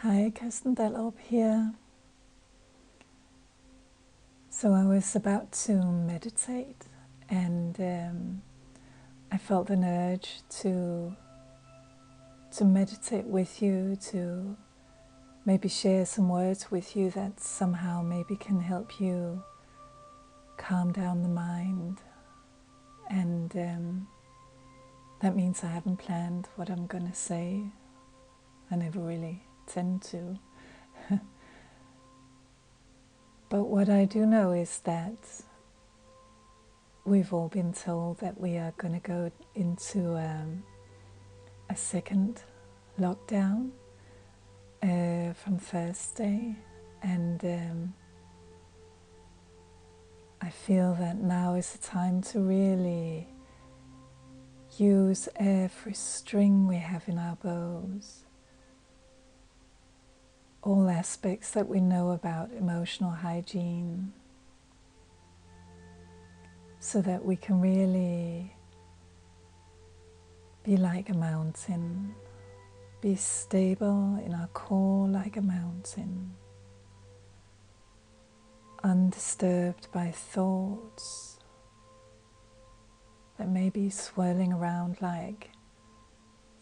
Hi, Kirsten Dahlerup here. So I was about to meditate and I felt an urge to meditate with you, to maybe share some words with you that somehow maybe can help you calm down the mind. And that means I haven't planned what I'm going to say. I never really tend to. But what I do know is that we've all been told that we are going to go into a second lockdown from Thursday, and I feel that now is the time to really use every string we have in our bows, all aspects that we know about emotional hygiene, so that we can really be like a mountain, be stable in our core like a mountain, undisturbed by thoughts that may be swirling around like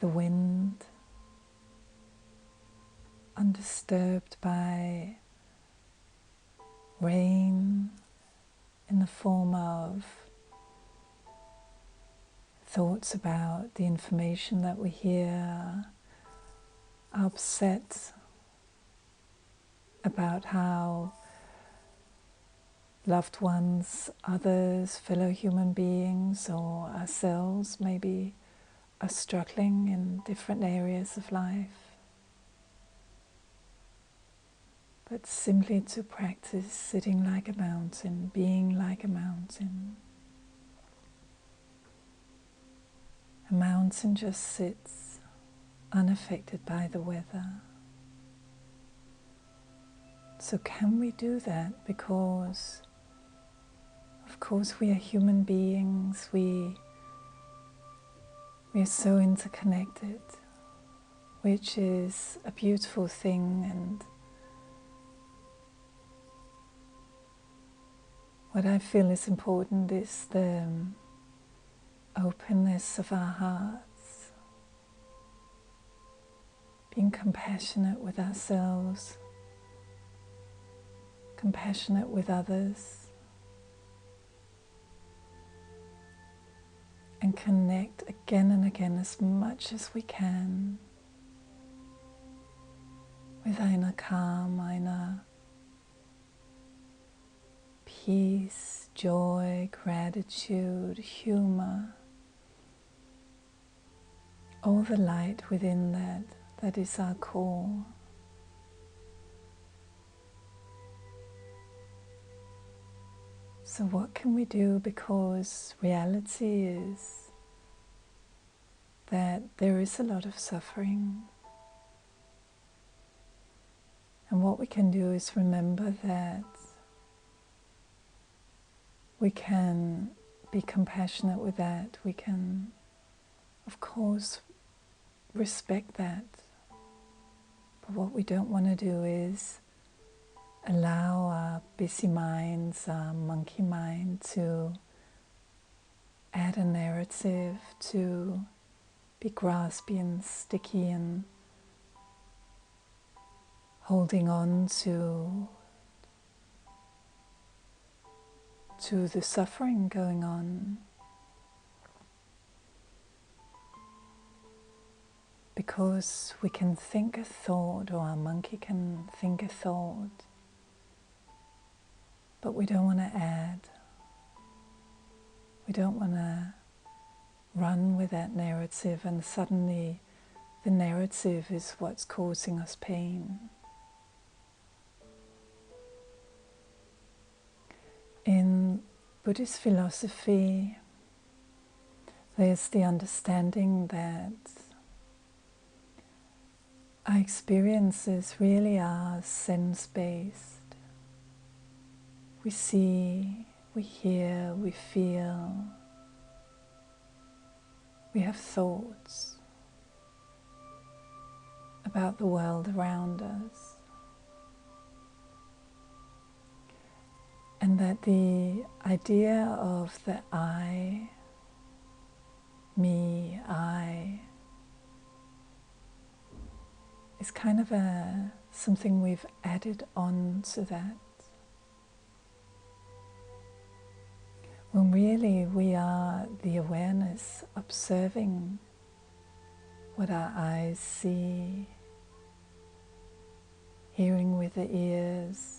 the wind, undisturbed by rain in the form of thoughts about the information that we hear, upset about how loved ones, others, fellow human beings, or ourselves maybe are struggling in different areas of life. But simply to practice sitting like a mountain, being like a mountain. A mountain just sits unaffected by the weather. So can we do that? Because of course we are human beings, we are so interconnected, which is a beautiful thing. And what I feel is important is the openness of our hearts, being compassionate with ourselves, compassionate with others, and connect again and again as much as we can with inner calm, inner peace, joy, gratitude, humor, all the light within that is our core. So what can we do? Because reality is that there is a lot of suffering. And what we can do is remember that we can be compassionate with that. We can, of course, respect that. But what we don't want to do is allow our busy minds, our monkey mind, to add a narrative, to be graspy and sticky and holding on to the suffering going on. Because we can think a thought, or our monkey can think a thought, but we don't want to add. We don't want to run with that narrative, and suddenly the narrative is what's causing us pain. In Buddhist philosophy, there's the understanding that our experiences really are sense-based. We see, we hear, we feel, we have thoughts about the world around us. And that the idea of the I, me, I, is kind of something we've added on to that. When really we are the awareness observing what our eyes see, hearing with the ears.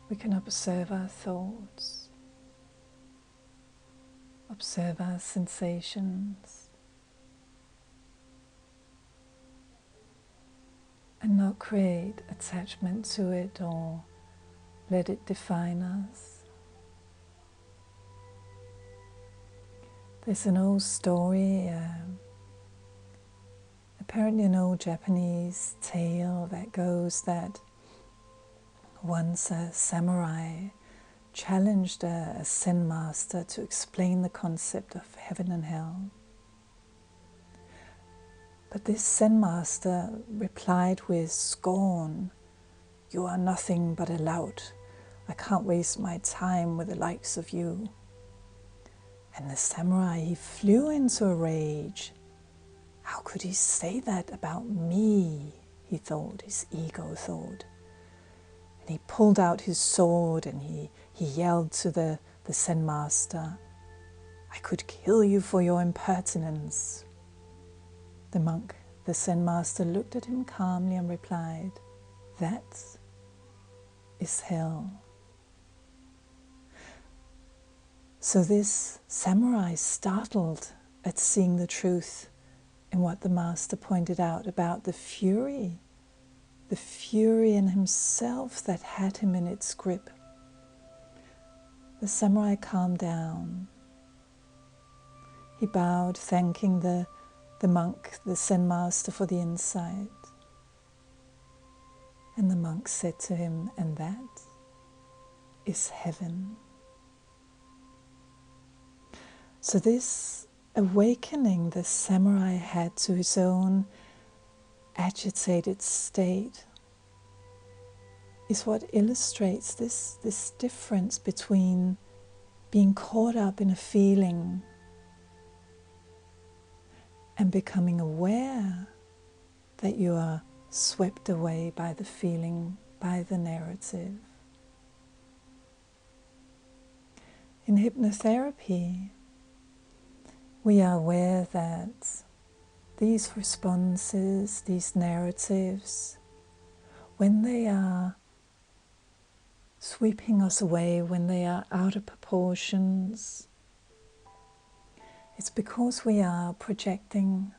We can observe our thoughts, observe our sensations, and not create attachment to it or let it define us. There's an old story, apparently an old Japanese tale that goes that once a samurai challenged a Zen master to explain the concept of heaven and hell. But this Zen master replied with scorn, "You are nothing but a lout. I can't waste my time with the likes of you." And the samurai, he flew into a rage. How could he say that about me? He thought, his ego thought. And he pulled out his sword and he yelled to the Zen master, "I could kill you for your impertinence." The monk, the Zen master, looked at him calmly and replied, "That is hell." So this samurai, startled at seeing the truth in what the master pointed out about the fury in himself that had him in its grip. The samurai calmed down. He bowed, thanking the monk, the Zen master, for the insight. And the monk said to him, "And that is heaven." So this awakening the samurai had to his own agitated state is what illustrates this difference between being caught up in a feeling and becoming aware that you are swept away by the feeling, by the narrative. In hypnotherapy, we are aware that these responses, these narratives, when they are sweeping us away, when they are out of proportions, it's because we are projecting,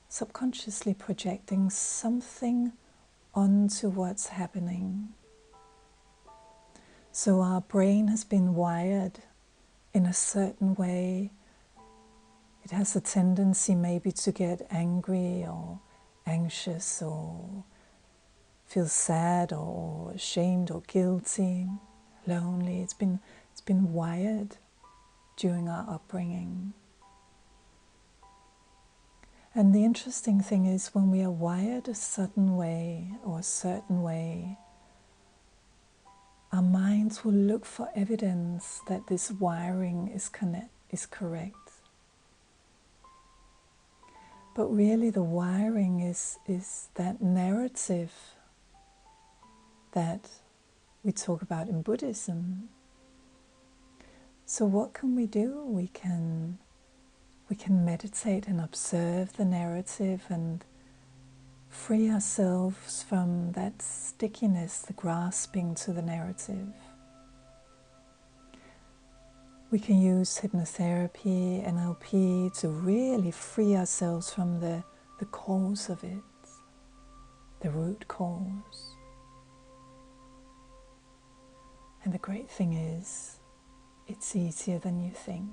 subconsciously projecting something onto what's happening. So our brain has been wired in a certain way. It has a tendency maybe to get angry or anxious or feel sad or ashamed or guilty, lonely. It's been wired during our upbringing. And the interesting thing is, when we are wired a certain way, our minds will look for evidence that this wiring is correct. But really the wiring is that narrative that we talk about in Buddhism. So what can we do? We can meditate and observe the narrative and free ourselves from that stickiness, the grasping to the narrative. We can use hypnotherapy, NLP to really free ourselves from the cause of it, the root cause. And the great thing is, it's easier than you think.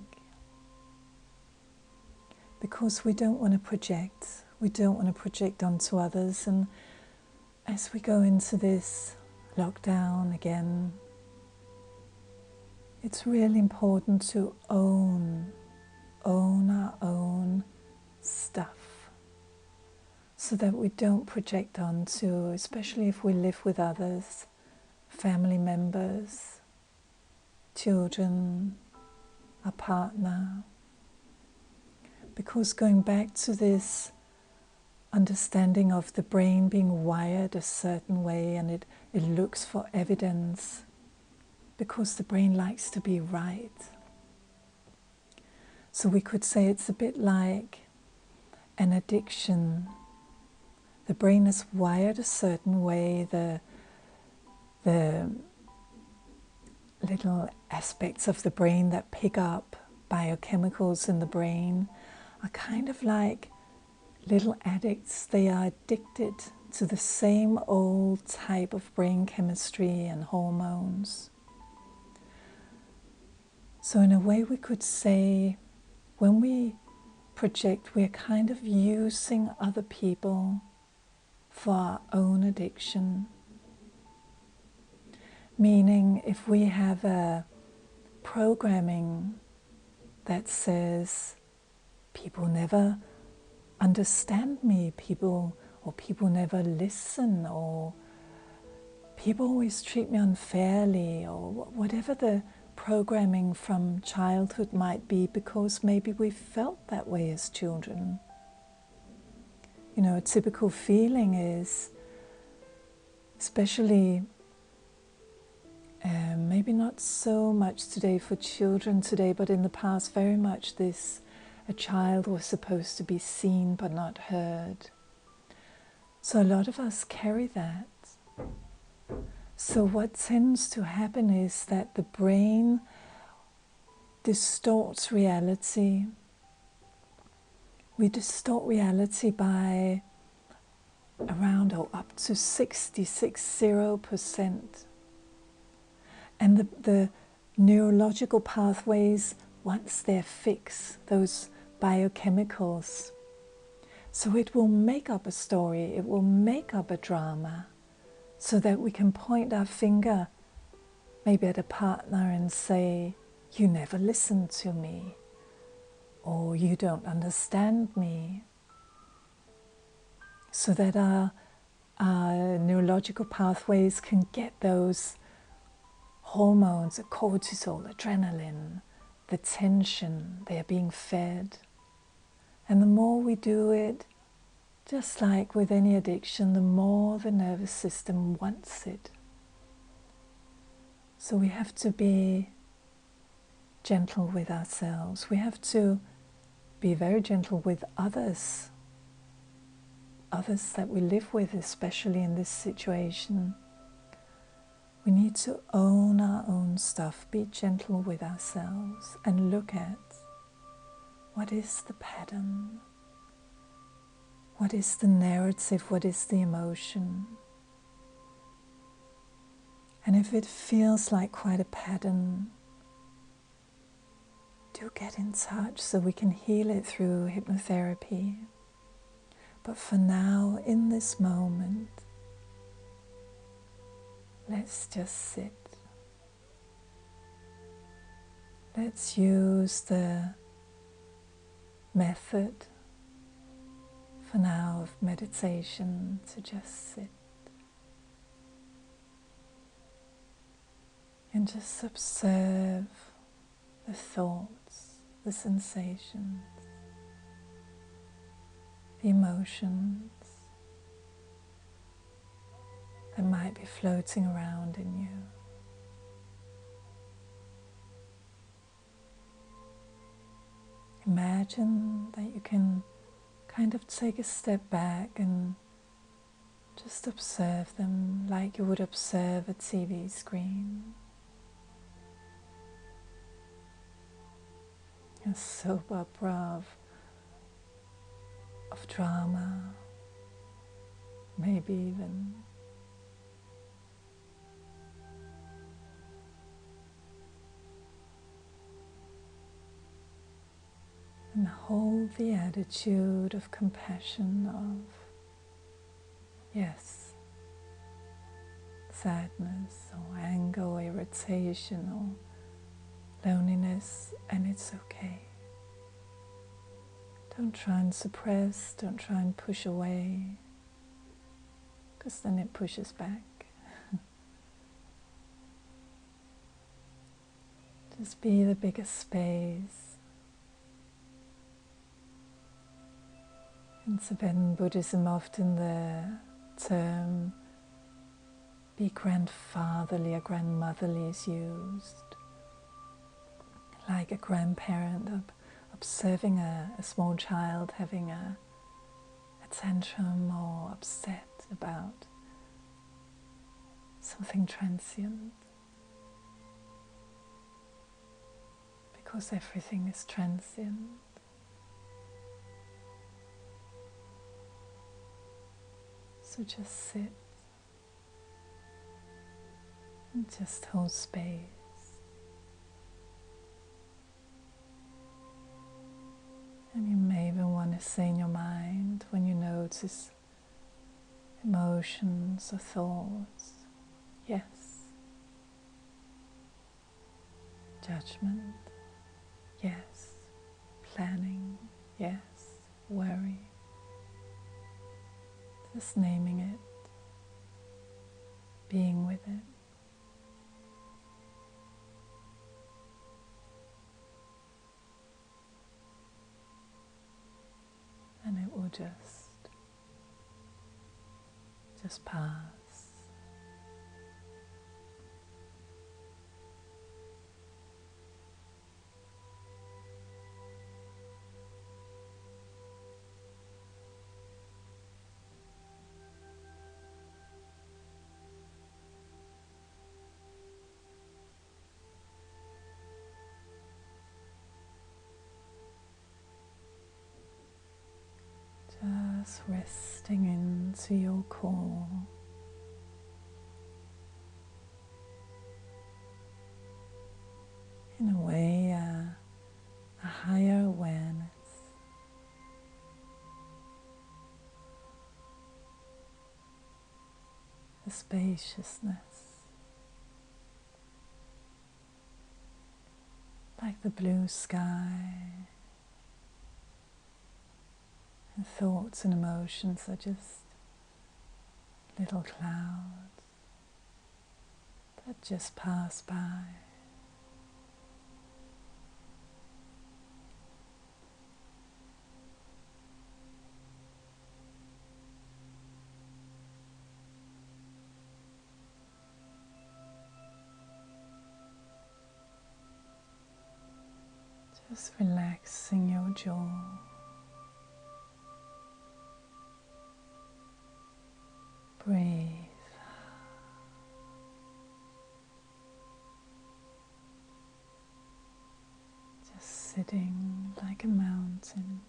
Because we don't want to project onto others. And as we go into this lockdown again, it's really important to own our own stuff. so that we don't project onto, especially if we live with others, family members, children, a partner. Because going back to this understanding of the brain being wired a certain way, and it looks for evidence because the brain likes to be right. So we could say it's a bit like an addiction. The brain is wired a certain way, the little aspects of the brain that pick up biochemicals in the brain are kind of like little addicts. They are addicted to the same old type of brain chemistry and hormones. So in a way we could say, when we project, we're kind of using other people for our own addiction. Meaning, if we have a programming that says people never understand me, people never listen, or people always treat me unfairly, or whatever the programming from childhood might be, because maybe we felt that way as children. You know, a typical feeling is, especially maybe not so much today for children today, but in the past very much this, a child was supposed to be seen but not heard. So a lot of us carry that. So what tends to happen is that the brain distorts reality. We distort reality by around or up to 60%. And the neurological pathways, once they're fixed, those biochemicals, so it will make up a story, it will make up a drama, so that we can point our finger maybe at a partner and say, you never listen to me, or you don't understand me. So that our neurological pathways can get those hormones, cortisol, adrenaline, the tension, they are being fed. And the more we do it, just like with any addiction, the more the nervous system wants it. So we have to be gentle with ourselves. We have to be very gentle with others that we live with, especially in this situation. We need to own our own stuff, be gentle with ourselves, and look at what is the pattern, what is the narrative, what is the emotion. And if it feels like quite a pattern, do get in touch so we can heal it through hypnotherapy. But for now, in this moment, let's just sit. Let's use the method for now of meditation to just sit and just observe the thoughts, the sensations, the emotions that might be floating around in you. Imagine that you can kind of take a step back and just observe them like you would observe a TV screen. A soap opera of drama, maybe even. And hold the attitude of compassion, of, yes, sadness or anger or irritation or loneliness, and it's okay. Don't try and suppress, don't try and push away, because then it pushes back. Just be the biggest space. In Tibetan Buddhism, often the term be grandfatherly or grandmotherly is used, like a grandparent observing a small child having a tantrum or upset about something transient. Because everything is transient. So just sit and just hold space. And you may even want to say in your mind, when you notice emotions or thoughts, yes. Judgment, yes. Planning, yes. Worry. Just naming it, being with it. And it will just pass. Just resting into your core. In a way, a higher awareness. A spaciousness. Like the blue sky. And thoughts and emotions are just little clouds that just pass by. Just relaxing your jaw. Breathe. Just sitting like a mountain.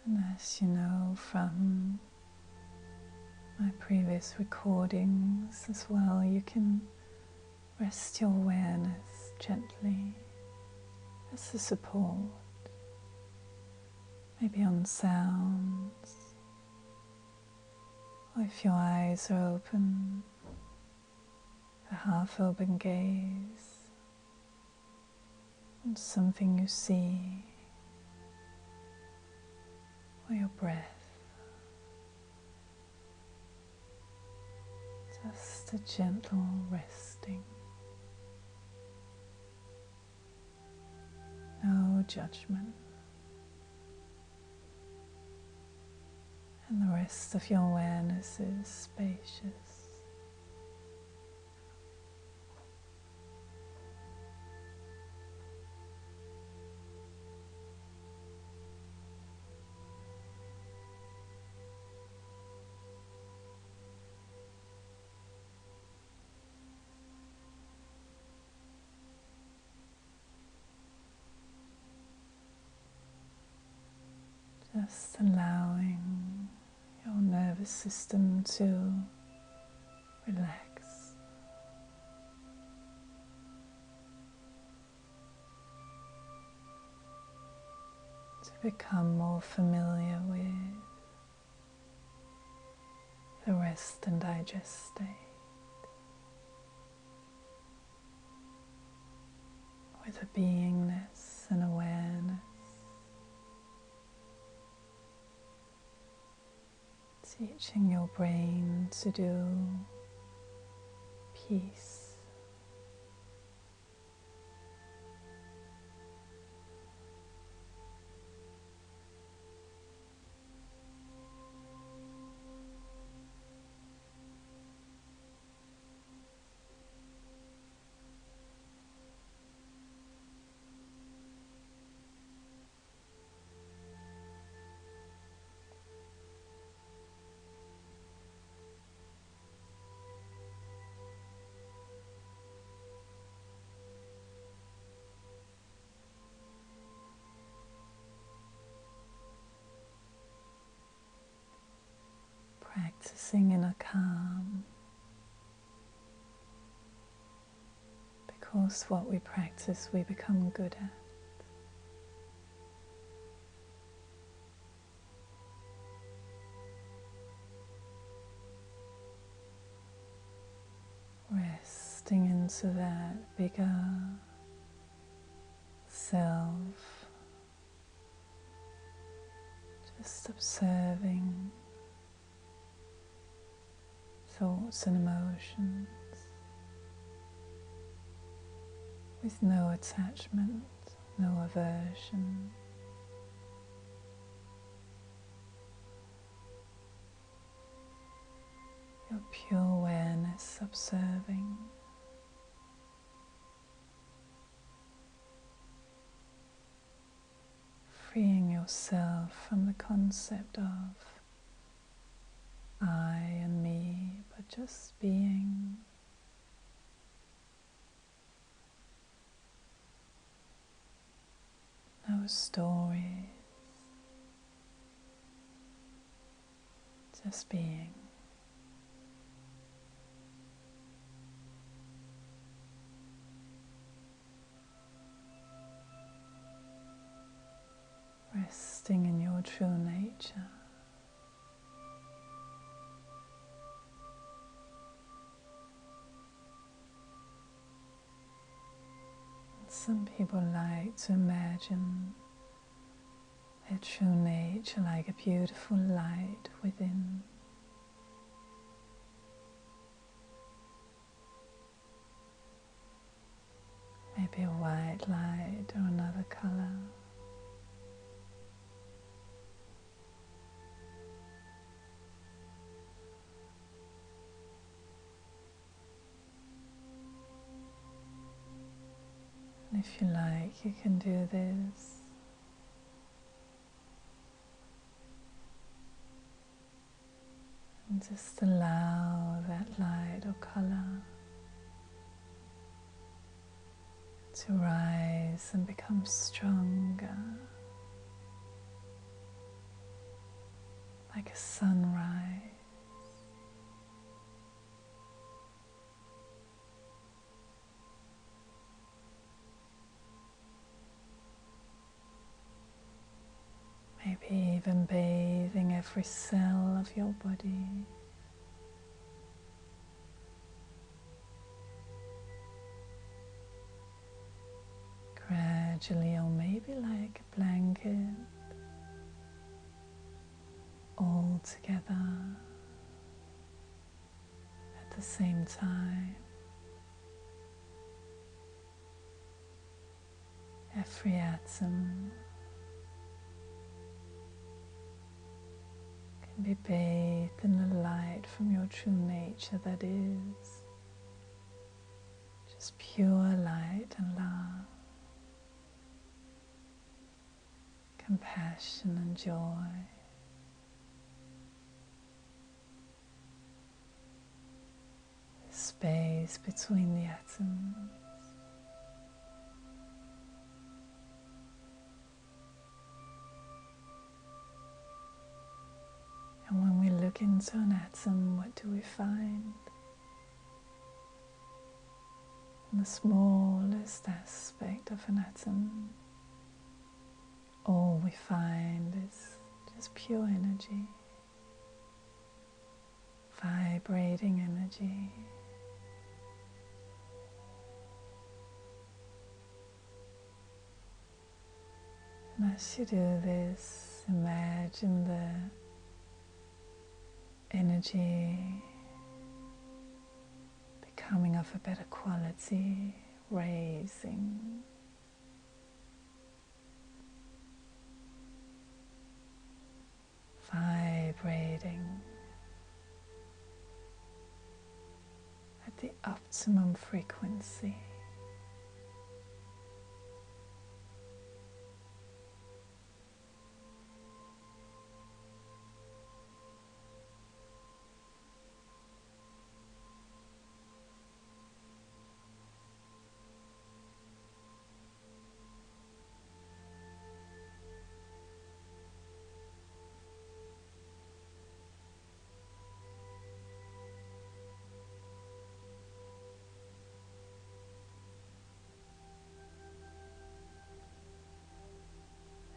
And as you know from my previous recordings as well, you can rest your awareness gently as a support, maybe on sounds, or if your eyes are open, a half-open gaze on something you see, or your breath. Just a gentle resting. No judgment. And the rest of your awareness is spacious. just allowing your nervous system to relax. To become more familiar with the rest and digest state, with a beingness and awareness, teaching your brain to do peace. Practicing in a calm, because what we practice we become good at. Resting into that bigger self, just observing thoughts and emotions with no attachment, no aversion. Your pure awareness observing. Freeing yourself from the concept of I and me, but just being. No stories, just being. Resting in your true nature. Some people like to imagine their true nature like a beautiful light within. Maybe a white light or another color. And if you like, you can do this and just allow that light or color to rise and become stronger, like a sunrise. Maybe even bathing every cell of your body. Gradually, or maybe like a blanket, all together at the same time. Every atom can be bathed in the light from your true nature that is just pure light and love, compassion and joy. The space between the atoms. look into an atom, what do we find? In the smallest aspect of an atom, all we find is just pure energy, vibrating energy. And as you do this, imagine the energy becoming of a better quality, raising, vibrating at the optimum frequency.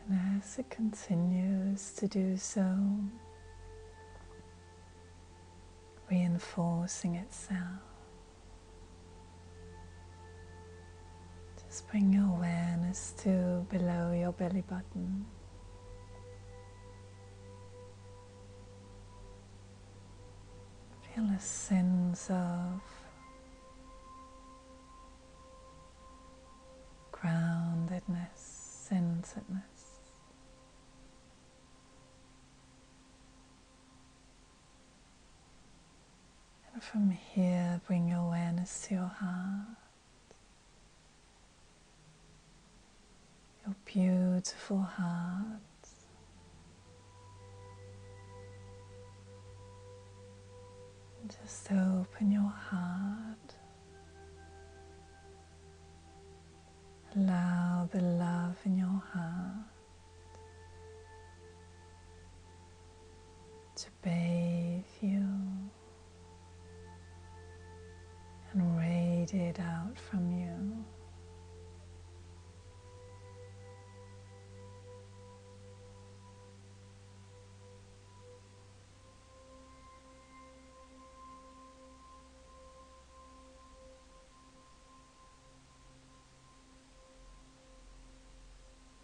And as it continues to do so, reinforcing itself, just bring your awareness to below your belly button. Feel a sense of groundedness, centeredness. And from here, bring your awareness to your heart, your beautiful heart. And just open your heart. Allow the love in your heart to bathe you and radiate out from you.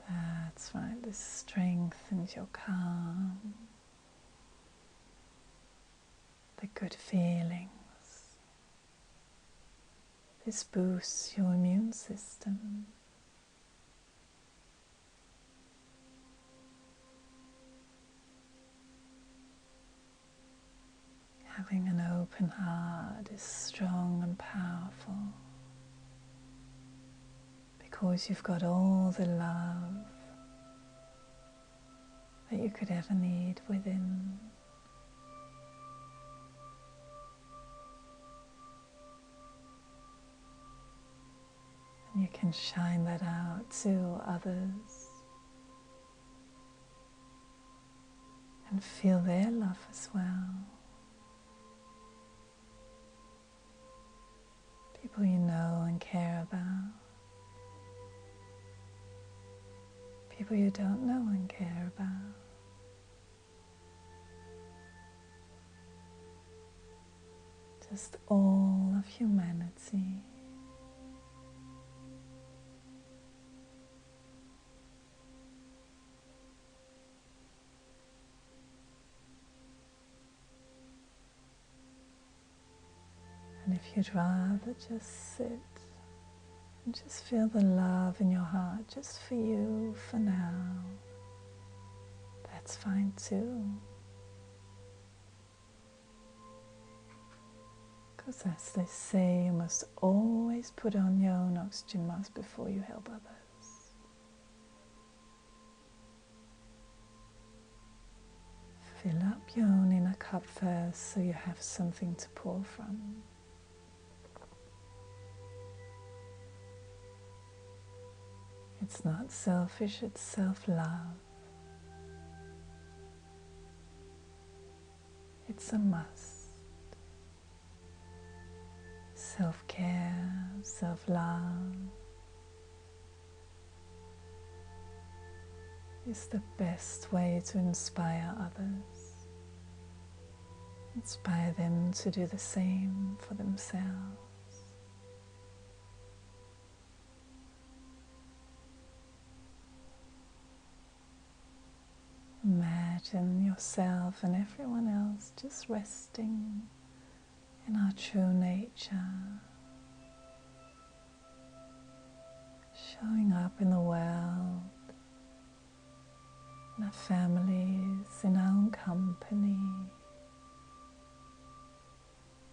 That's right, this strengthens your calm, the good feelings. This boosts your immune system. Having an open heart is strong and powerful because you've got all the love that you could ever need within. And you can shine that out to others and feel their love as well. People you know and care about. People you don't know and care about. Just all of humanity. And if you'd rather just sit and just feel the love in your heart just for you for now, that's fine too. Because as they say, you must always put on your own oxygen mask before you help others. Fill up your own inner cup first so you have something to pour from. It's not selfish, it's self-love. It's a must. Self-care, self-love is the best way to inspire others. Inspire them to do the same for themselves. Imagine yourself and everyone else just resting in our true nature, showing up in the world, in our families, in our own company,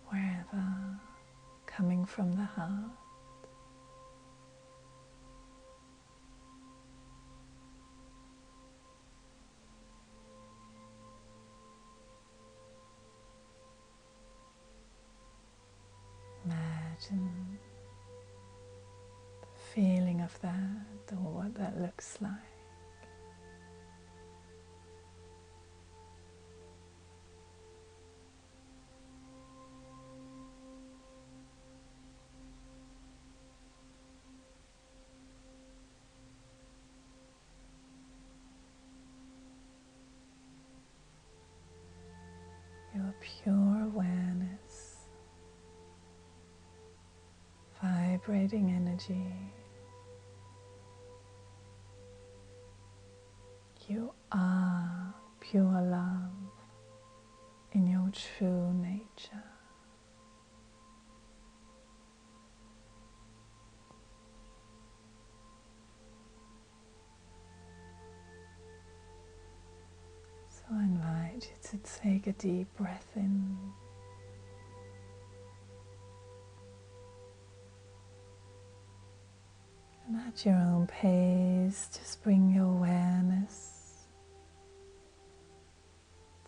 wherever, coming from the heart. Imagine the feeling of that, or what that looks like. Your pure awareness, vibrating energy. You are pure love in your true nature. So I invite you to take a deep breath in. And at your own pace, just bring your awareness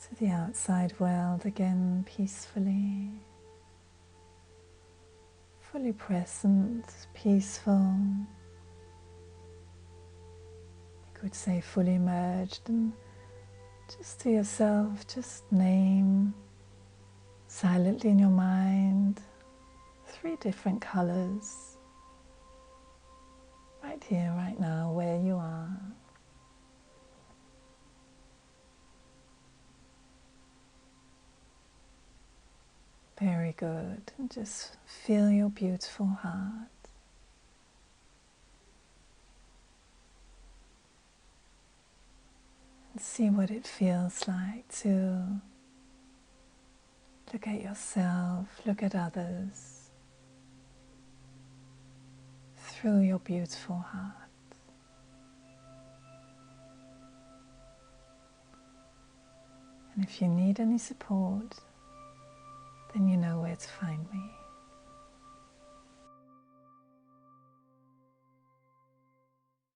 to the outside world again, peacefully, fully present, peaceful. You could say fully immersed, and just to yourself, just name silently in your mind 3 different colors. Right here, right now, where you are. Very good. And just feel your beautiful heart. And see what it feels like to look at yourself, look at others through your beautiful heart. And if you need any support, then you know where to find